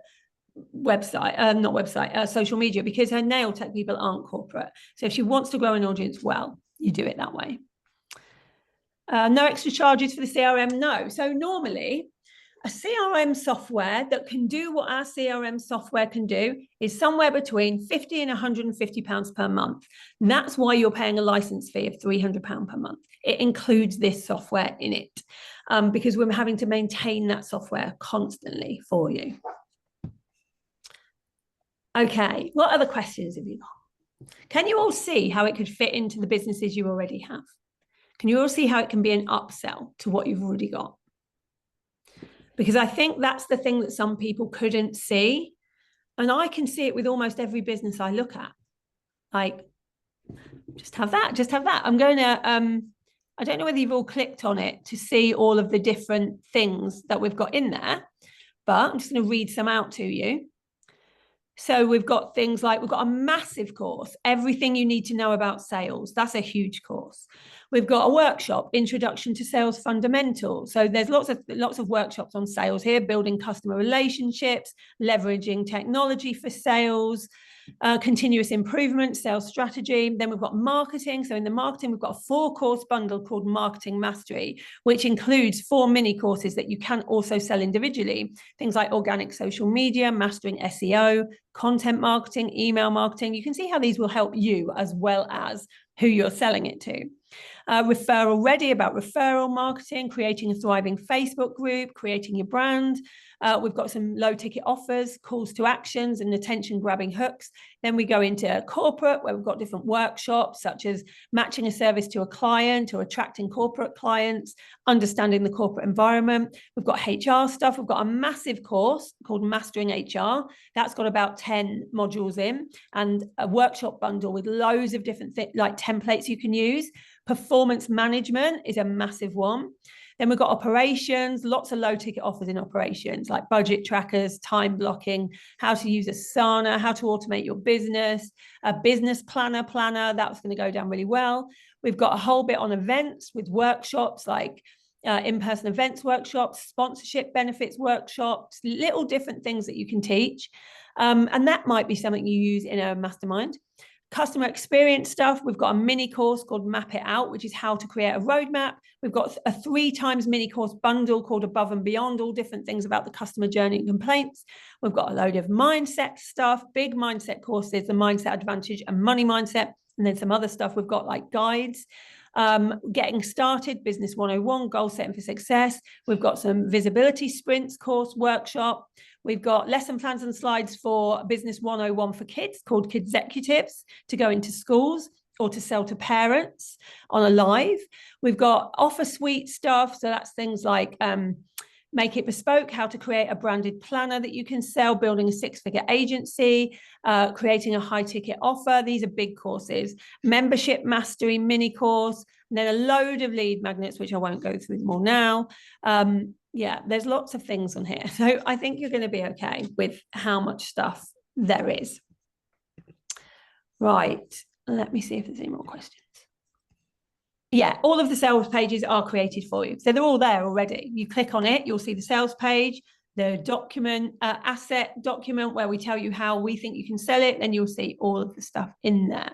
website, social media, because her nail tech people aren't corporate. So if she wants to grow an audience, well, you do it that way. No extra charges for the CRM? No. So normally a CRM software that can do what our CRM software can do is somewhere between 50 and 150 pounds per month. And that's why you're paying a license fee of 300 pound per month. It includes this software in it, because we're having to maintain that software constantly for you. Okay, what other questions have you got? Can you all see how it could fit into the businesses you already have? Can you all see how it can be an upsell to what you've already got? Because I think that's the thing that some people couldn't see. And I can see it with almost every business I look at. Like, just have that, just have that. I'm going to, I don't know whether you've all clicked on it to see all of the different things that we've got in there, but I'm just going to read some out to you. So we've got things like, we've got a massive course, everything you need to know about sales. That's a huge course. We've got a workshop, Introduction to Sales Fundamentals. So there's lots of workshops on sales here, building customer relationships, leveraging technology for sales, continuous improvement, sales strategy. Then we've got marketing. So in the marketing, we've got a 4-course bundle called Marketing Mastery, which includes 4 mini courses that you can also sell individually. Things like organic social media, mastering SEO, content marketing, email marketing. You can see how these will help you as well as who you're selling it to. Referral Ready, about referral marketing, creating a thriving Facebook group, creating your brand. We've got some low ticket offers, calls to actions and attention grabbing hooks. Then we go into corporate, where we've got different workshops such as matching a service to a client or attracting corporate clients, understanding the corporate environment. We've got HR stuff. We've got a massive course called Mastering HR. That's got about 10 modules in, and a workshop bundle with loads of different like templates you can use. Performance management is a massive one. Then we've got operations, lots of low ticket offers in operations, like budget trackers, time blocking, how to use Asana, how to automate your business, a business planner, that's going to go down really well. We've got a whole bit on events with workshops like in-person events workshops, sponsorship benefits workshops, little different things that you can teach. And that might be something you use in a mastermind. Customer experience stuff, we've got a mini course called Map It Out, which is how to create a roadmap. We've got a 3 times mini course bundle called Above and Beyond, all different things about the customer journey and complaints. We've got a load of mindset stuff, big mindset courses, the Mindset Advantage and Money Mindset, and then some other stuff. We've got like guides, Getting Started, Business 101, Goal Setting for Success. We've got some Visibility Sprints course workshop. We've got lesson plans and slides for Business 101 for kids called Kids Executives to go into schools or to sell to parents on a live. We've got offer suite stuff. So that's things like Make It Bespoke, how to create a branded planner that you can sell, building a 6-figure agency, creating a high ticket offer. These are big courses. Membership Mastery mini course, and then a load of lead magnets, which I won't go through them all now. Yeah, there's lots of things on here. So I think you're going to be okay with how much stuff there is. Right, let me see if there's any more questions. Yeah, all of the sales pages are created for you. So they're all there already. You click on it, you'll see the sales page, the document, asset document where we tell you how we think you can sell it, and you'll see all of the stuff in there.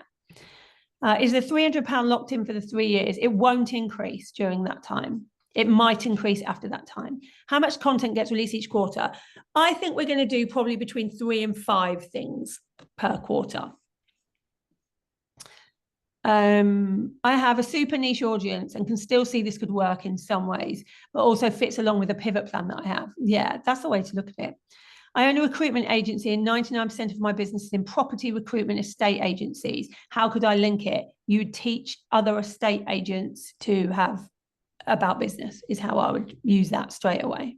Is the £300 locked in for the 3 years? It won't increase during that time. It might increase after that time. How much content gets released each quarter? I think we're going to do probably between 3 and 5 things per quarter. I have a super niche audience and can still see this could work in some ways, but also fits along with the pivot plan that I have. Yeah, that's the way to look at it. I own a recruitment agency and 99% of my business is in property recruitment estate agencies. How could I link it? You'd teach other estate agents to have about business is how I would use that straight away.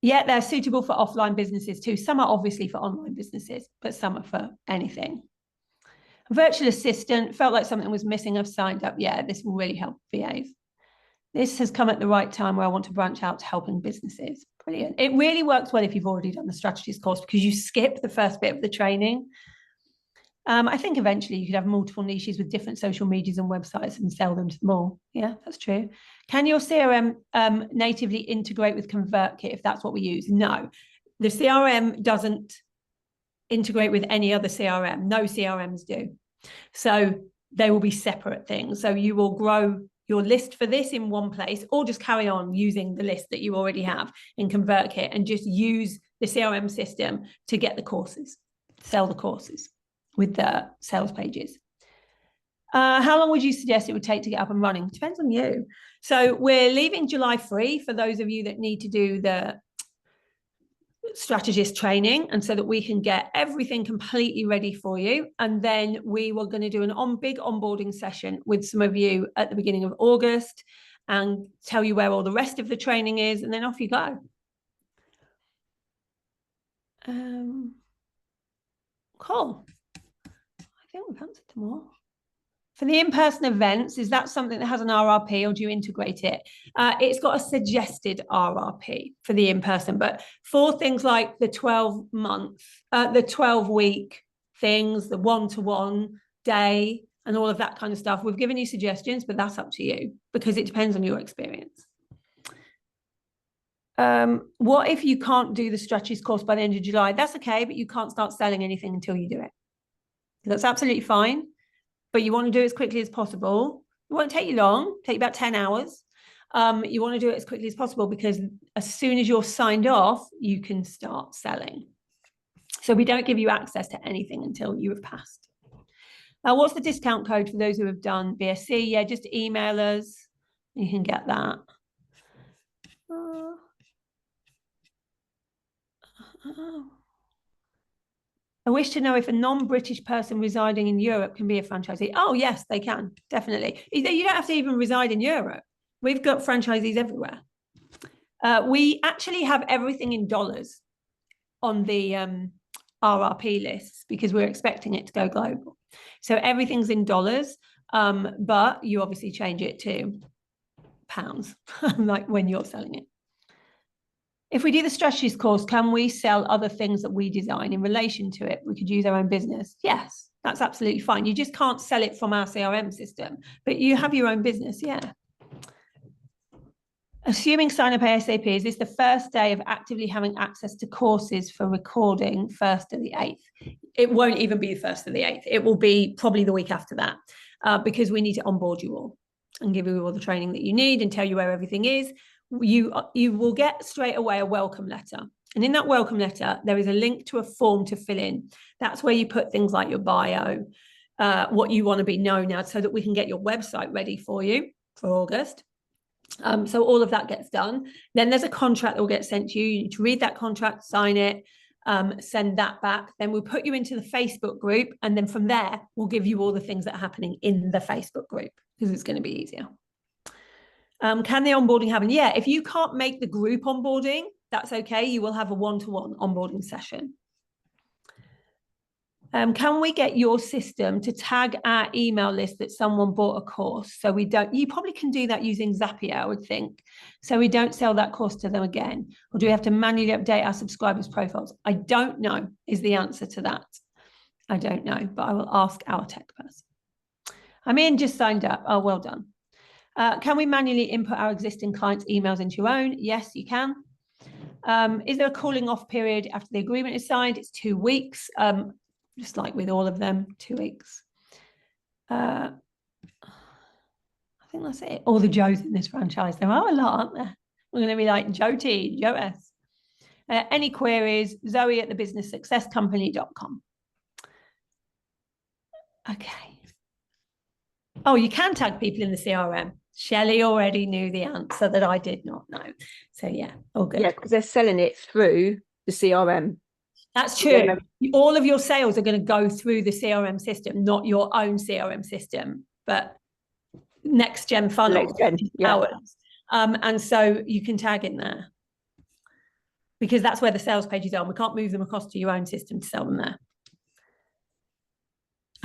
Yeah, they're suitable for offline businesses too. Some are obviously for online businesses, but some are for anything. A virtual assistant, felt like something was missing. I've signed up. Yeah, this will really help VAs. This has come at the right time where I want to branch out to helping businesses. Brilliant. It really works well if you've already done the strategies course because you skip the first bit of the training. I think eventually you could have multiple niches with different social medias and websites and sell them to them all. Yeah, that's true. Can your CRM natively integrate with ConvertKit if that's what we use? No, the CRM doesn't integrate with any other CRM. No CRMs do. So they will be separate things. So you will grow your list for this in one place or just carry on using the list that you already have in ConvertKit and just use the CRM system to get the courses, sell the courses with the sales pages. How long would you suggest it would take to get up and running? Depends on you. So we're leaving July free for those of you that need to do the strategist training, and so that we can get everything completely ready for you. And then we were going to do an big onboarding session with some of you at the beginning of August and tell you where all the rest of the training is, and then off you go. Cool. I think we've answered them all. For the in-person events, is that something that has an RRP or do you integrate it? It's got a suggested RRP for the in-person, but for things like the 12-week things, the one-to-one day and all of that kind of stuff, we've given you suggestions, but that's up to you because it depends on your experience. What if you can't do the strategies course by the end of July? That's okay, but you can't start selling anything until you do it. That's absolutely fine. But you want to do it as quickly as possible. It won't take you long, take about 10 hours. You want to do it as quickly as possible because as soon as you're signed off, you can start selling. So we don't give you access to anything until you have passed. What's the discount code for those who have done BSc? Yeah, just email us. You can get that. I wish to know if a non-British person residing in Europe can be a franchisee. Oh, yes, they can, definitely. You don't have to even reside in Europe. We've got franchisees everywhere. We actually have everything in dollars on the RRP lists because we're expecting it to go global. So everything's in dollars, but you obviously change it to pounds, like when you're selling it. If we do the strategies course, can we sell other things that we design in relation to it? We could use our own business. Yes, that's absolutely fine. You just can't sell it from our CRM system, but you have your own business, yeah. Assuming sign up ASAP, is this the first day of actively having access to courses for recording 1st to the 8th? It won't even be the 1st to the 8th. It will be probably the week after that because we need to onboard you all and give you all the training that you need and tell you where everything is. You will get straight away a welcome letter. And in that welcome letter, there is a link to a form to fill in. That's where you put things like your bio, what you want to be known as so that we can get your website ready for you for August. So all of that gets done. Then there's a contract that will get sent to you. You need to read that contract, sign it, send that back. Then we'll put you into the Facebook group. And then from there, we'll give you all the things that are happening in the Facebook group because it's going to be easier. Can the onboarding happen? Yeah, if you can't make the group onboarding, that's okay. You will have a one-to-one onboarding session. Can we get your system to tag our email list that someone bought a course? So we don't, you probably can do that using Zapier, I would think. So we don't sell that course to them again. Or do we have to manually update our subscribers' profiles? I don't know is the answer to that. I don't know, but I will ask our tech person. I'm in, just signed up. Oh, well done. Can we manually input our existing clients' emails into your own? Yes, you can. Is there a cooling off period after the agreement is signed? It's 2 weeks, just like with all of them, 2 weeks. I think that's it. All the Joes in this franchise. There are a lot, aren't there? We're going to be like Joe T, Joe S. Any queries? Zoe@thebusinesssuccesscompany.com. Okay. Oh, you can tag people in the CRM. Shelley already knew the answer that I did not know. So yeah, all good. Yeah, because they're selling it through the CRM. That's Yeah, true. All of your sales are going to go through the CRM system, not your own CRM system, but next gen funnel. Next gen, yeah. And so you can tag in there because that's where the sales pages are. We can't move them across to your own system to sell them there.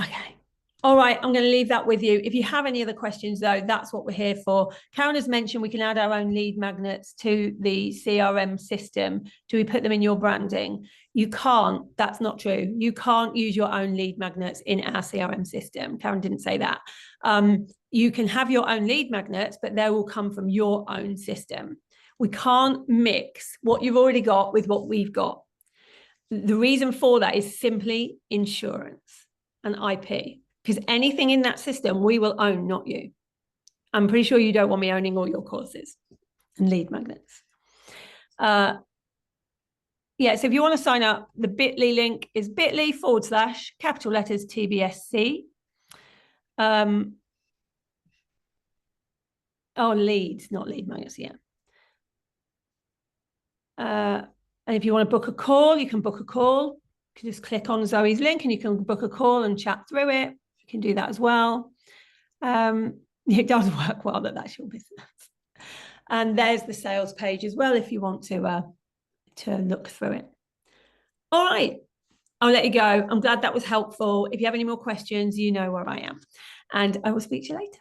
Okay. All right, I'm going to leave that with you. If you have any other questions, though, that's what we're here for. Karen has mentioned we can add our own lead magnets to the CRM system. Do we put them in your branding? You can't. That's not true. You can't use your own lead magnets in our CRM system. Karen didn't say that. You can have your own lead magnets, but they will come from your own system. We can't mix what you've already got with what we've got. The reason for that is simply insurance and IP. Because anything in that system, we will own, not you. I'm pretty sure you don't want me owning all your courses and lead magnets. Yeah, so if you want to sign up, the bit.ly link is bit.ly/ capital letters TBSC. Oh, leads, not lead magnets, yeah. And if you want to book a call, you can book a call. You can just click on Zoe's link and you can book a call and chat through it. You can do that as well. It does work well that that's your business. And there's the sales page as well if you want to look through it. All right, I'll let you go. I'm glad that was helpful. If you have any more questions, you know where I am. And I will speak to you later.